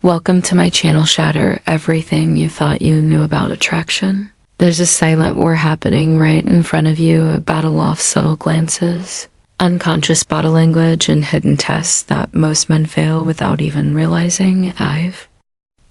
Welcome to my channel. Shatter everything you thought you knew about attraction. There's a silent war happening right in front of you, a battle of subtle glances, unconscious body language, and hidden tests that most men fail without even realizing. I've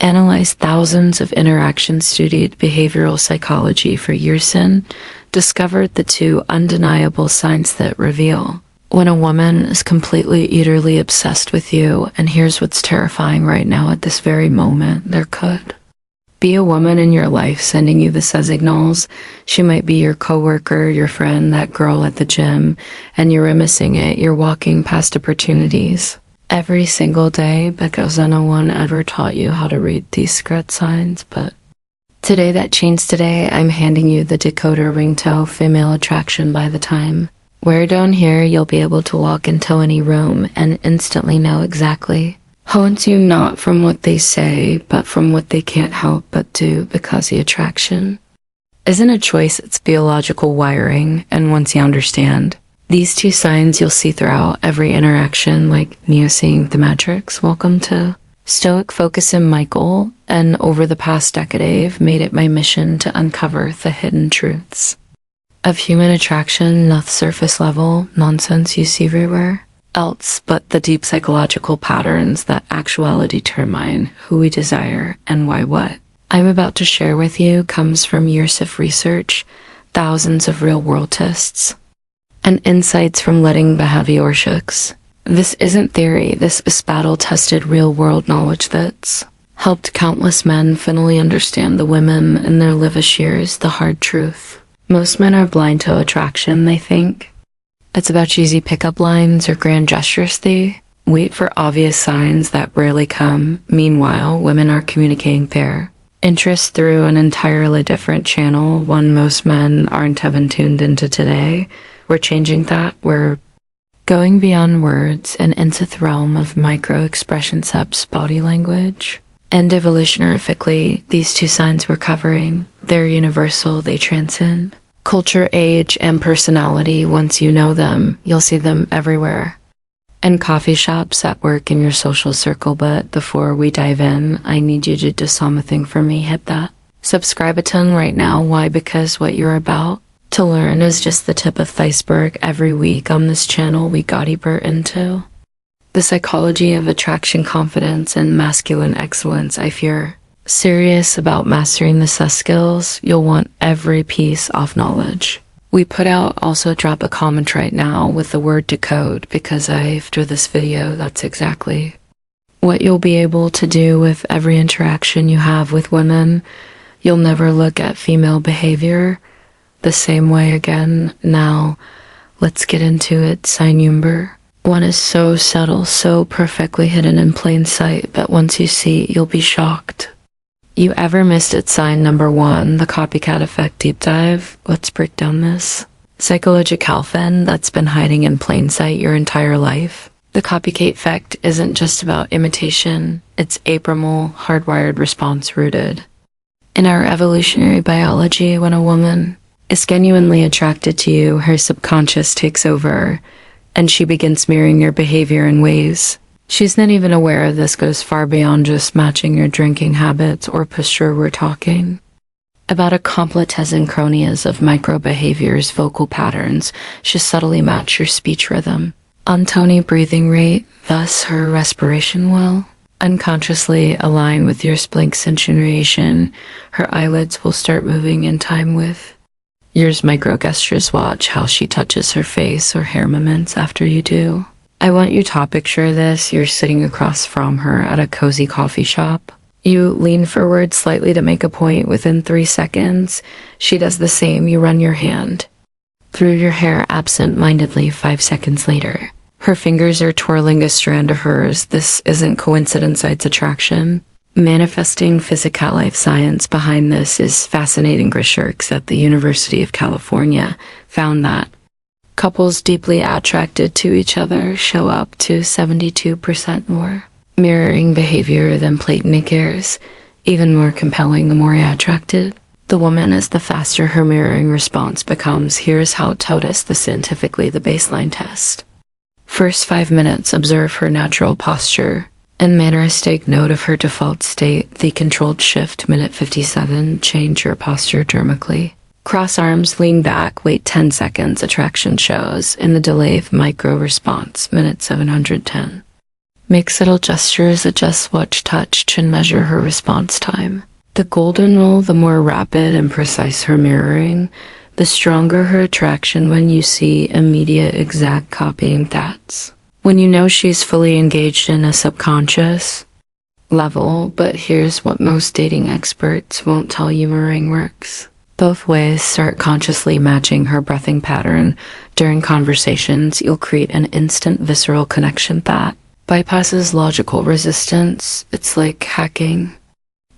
analyzed thousands of interactions, studied behavioral psychology for years, and discovered the two undeniable signs that reveal when a woman is completely, utterly obsessed with you. And here's what's terrifying right now at this very moment. There could be a woman in your life sending you the signals. She might be your coworker, your friend, that girl at the gym, and you're missing it. You're walking past opportunities every single day because no one ever taught you how to read these secret signs. But today that changed. Today I'm handing you the decoder ringtone female attraction. By the time we're done here, you'll be able to walk into any room and instantly know exactly who wants you, not from what they say, but from what they can't help but do, because the attraction isn't a choice, it's biological wiring. And once you understand these two signs, you'll see throughout every interaction like Neo seeing the Matrix. Welcome to Stoic Focus. And Michael, and over the past decade I've made it my mission to uncover the hidden truths of human attraction, not the surface level nonsense you see everywhere else, but the deep psychological patterns that actuality determine who we desire and why. What I'm about to share with you comes from years of research, thousands of real-world tests, and insights from leading behaviorists. This isn't theory, this is battle-tested real-world knowledge that's helped countless men finally understand the women in their livish years. The hard truth: most men are blind to attraction. They think it's about cheesy pickup lines or grand gestures. They wait for obvious signs that rarely come. Meanwhile, women are communicating their interest through an entirely different channel, one most men aren't even tuned into today. We're changing that. We're going beyond words and into the realm of micro-expression, subs, body language. And evolutionarily, these two signs we're covering, they're universal, they transcend culture, age, and personality. Once you know them, you'll see them everywhere. In coffee shops, at work, in your social circle. But before we dive in, I need you to do something for me. Hit that subscribe button right now. Why? Because what you're about to learn is just the tip of the iceberg. Every week on this channel, we got deeper into the psychology of attraction, confidence, and masculine excellence. If you're serious about mastering the sus skills, you'll want every piece of knowledge we put out. Also drop a comment right now with the word decode, because after this video, that's exactly what you'll be able to do with every interaction you have with women. You'll never look at female behavior the same way again. Now, let's get into it. Sign number one is so subtle, so perfectly hidden in plain sight, but once you see it, you'll be shocked you ever missed it. Sign number one, the copycat effect deep dive. Let's break down this psychological fin that's been hiding in plain sight your entire life. The copycat effect isn't just about imitation, it's a primal, hardwired response rooted in our evolutionary biology. When a woman is genuinely attracted to you, her subconscious takes over, and she begins mirroring your behavior in ways she's not even aware of. This goes far beyond just matching your drinking habits or posture. We're talking about a complex synchronia of micro behaviors, vocal patterns. She subtly match your speech rhythm, on-tone breathing rate, thus her respiration will unconsciously align with your blink centration. Her eyelids will start moving in time with yours. Micro gestures: watch how she touches her face or hair movements after you do. I want you to picture this. You're sitting across from her at a cozy coffee shop. You lean forward slightly to make a point. Within 3 seconds, she does the same. You run your hand through your hair absent-mindedly. 5 seconds later, her fingers are twirling a strand of hers. This isn't coincidence, it's attraction. Manifesting physical life science behind this is fascinating. Research at the University of California found that couples deeply attracted to each other show up to 72% more mirroring behavior than platonic heirs. Even more compelling, the more attracted the woman is, the faster her mirroring response becomes. Here's how to test the scientifically, the baseline test. First 5 minutes, observe her natural posture. In manneristic note of her default state, the controlled shift, minute 57, change your posture dermically. Cross arms, lean back, wait 10 seconds, attraction shows. In the delay of micro response, minute 710. Make subtle gestures, adjust watch touch, chin measure her response time. The golden rule, the more rapid and precise her mirroring, the stronger her attraction when you see immediate exact copying that's. When you know she's fully engaged in a subconscious level, but here's what most dating experts won't tell you mirroring works. Both ways. Start consciously matching her breathing pattern. During conversations, you'll create an instant visceral connection that bypasses logical resistance. It's like hacking.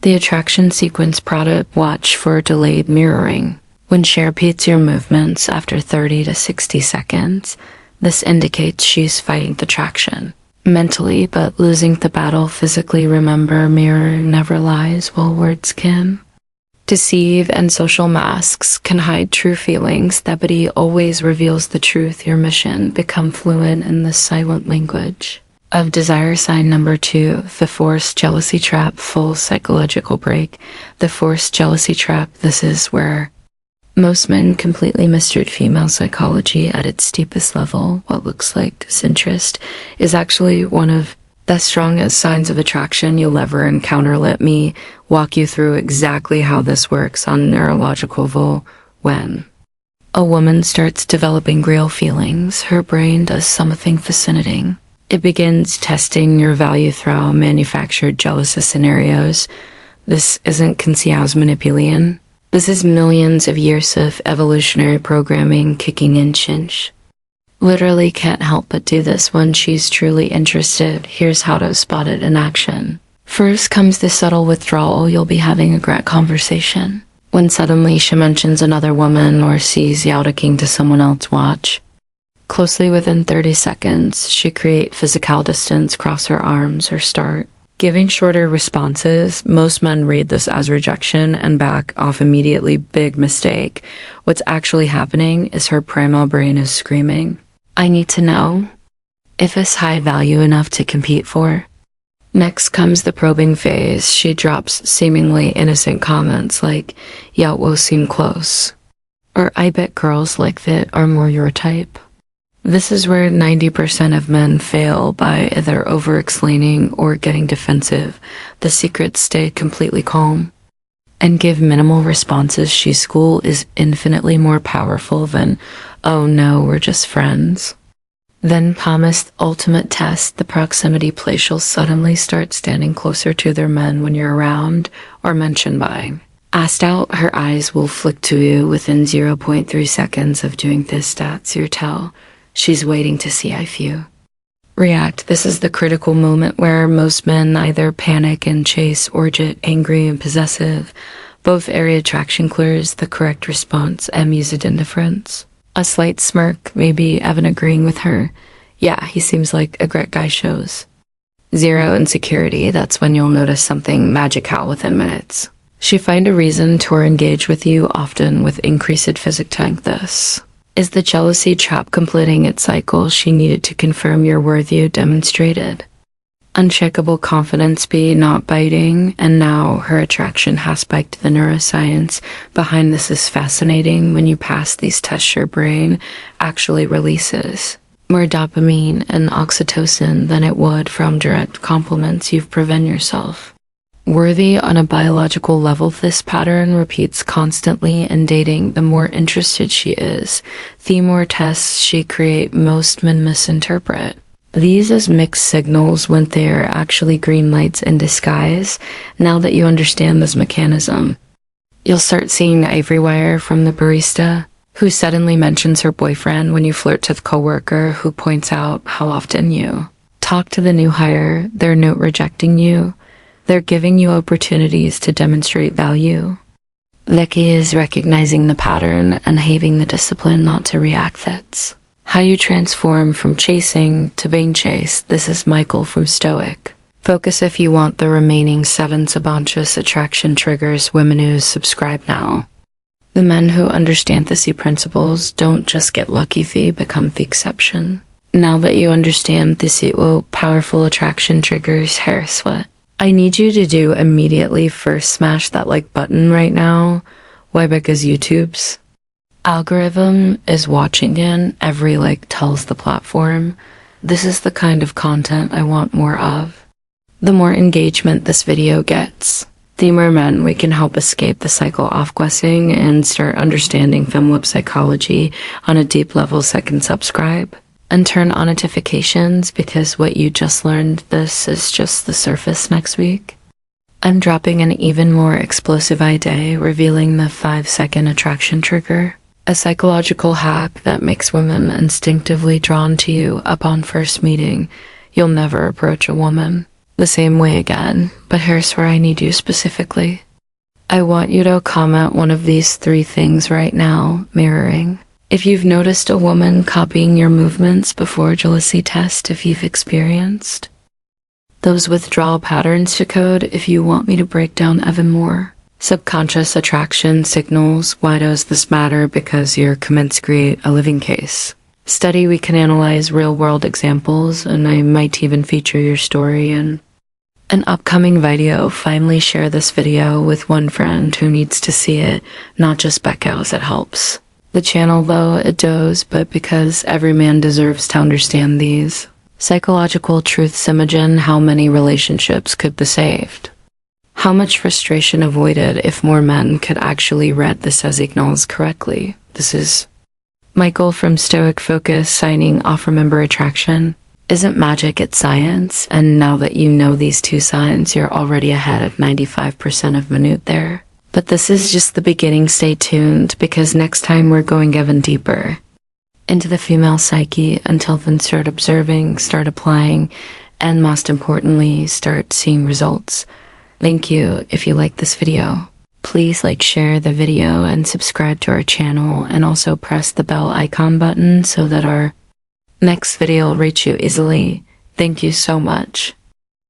The attraction sequence product, watch for delayed mirroring. When she repeats your movements after 30 to 60 seconds, this indicates she's fighting the attraction mentally, but losing the battle physically. Remember, mirror never lies while words can. Deceive and social masks can hide true feelings. Thebody always reveals the truth. Your mission, become fluent in the silent language of desire. Sign number 2, the forced jealousy trap, full psychological break. The forced jealousy trap, this is where most men completely mistreat female psychology at its steepest level. What looks like disinterest is actually one of the strongest signs of attraction you'll ever encounter. Let me walk you through exactly how this works on a neurological level. When a woman starts developing real feelings, her brain does something fascinating. It begins testing your value through manufactured jealousy scenarios. This isn't Kansia's manipulation. This is millions of years of evolutionary programming kicking in. Chinch literally can't help but do this when she's truly interested. Here's how to spot it in action. First comes the subtle withdrawal. You'll be having a great conversation when suddenly she mentions another woman or sees you talking to someone else. Watch closely. Within 30 seconds, she create physical distance, cross her arms, or start giving shorter responses. Most men read this as rejection and back off immediately. Big mistake. What's actually happening is her primal brain is screaming, I need to know if it's high value enough to compete for. Next comes the probing phase. She drops seemingly innocent comments like, yeah, we'll seem close, or I bet girls like that are more your type. This is where 90% of men fail, by either over-explaining or getting defensive. The secret: stay completely calm and give minimal responses. She's cool is infinitely more powerful than, oh no, we're just friends. Then comes the ultimate test, the proximity play. She'll suddenly start standing closer to their men when you're around or mentioned by. Asked out, her eyes will flick to you within 0.3 seconds of doing this. That's your tell. She's waiting to see if you react. This is the critical moment where most men either panic and chase or get angry and possessive. Both area attraction clears. The correct response, amused indifference. A slight smirk, maybe Evan agreeing with her. Yeah, he seems like a great guy. Shows 0 insecurity. That's when you'll notice something magical within minutes. She find a reason to engage with you, often with increased physic tank. This is the jealousy trap completing its cycle. She needed to confirm your worth. You demonstrated uncheckable confidence, be not biting, and now her attraction has spiked. The neuroscience behind this is fascinating. When you pass these tests, your brain actually releases more dopamine and oxytocin than it would from direct compliments. You've proven yourself worthy on a biological level. This pattern repeats constantly in dating. The more interested she is, the more tests she create. Most men misinterpret these as mixed signals when they're actually green lights in disguise. Now that you understand this mechanism, you'll start seeing everywhere, from the barista who suddenly mentions her boyfriend when you flirt, to the coworker who points out how often you talk to the new hire. They're not rejecting you. They're giving you opportunities to demonstrate value. The key is recognizing the pattern and having the discipline not to react. That's how you transform from chasing to being chased. This is Michael from Stoic Focus. If you want the remaining 7 subconscious attraction triggers, Women News, subscribe now. The men who understand the C principles don't just get lucky, they become the exception. Now that you understand this powerful attraction triggers hair sweat, I need you to do immediately first smash that like button right now. Why? Because YouTube's algorithm is watching in. Every like tells the platform, this is the kind of content I want more of. The more engagement this video gets, the more men we can help escape the cycle of questing and start understanding femlip psychology on a deep level. Second, subscribe and turn on notifications, because what you just learned, this is just the surface. Next week, I'm dropping an even more explosive idea, revealing the 5-second attraction trigger, a psychological hack that makes women instinctively drawn to you upon first meeting. You'll never approach a woman the same way again, but here's where I need you specifically. I want you to comment one of these 3 things right now, mirroring. If you've noticed a woman copying your movements before jealousy test, if you've experienced those withdrawal patterns to code, if you want me to break down even more. Subconscious attraction signals. Why does this matter? Because your comments create a living case study. We can analyze real-world examples, and I might even feature your story in an upcoming video. Finally, share this video with one friend who needs to see it, not just Beckhouse. It helps the channel, though it does, but because every man deserves to understand these psychological truths. Imagine how many relationships could be saved, how much frustration avoided if more men could actually read the signals correctly. This is Michael from Stoic Focus signing off. Remember, attraction isn't magic, it's science. And now that you know these 2 signs, you're already ahead of 95% of minute there. But this is just the beginning. Stay tuned, because next time we're going even deeper into the female psyche. Until then, start observing, start applying, and most importantly, start seeing results. Thank you. If you like this video, please like, share the video, and subscribe to our channel, and also press the bell icon button so that our next video will reach you easily. Thank you so much.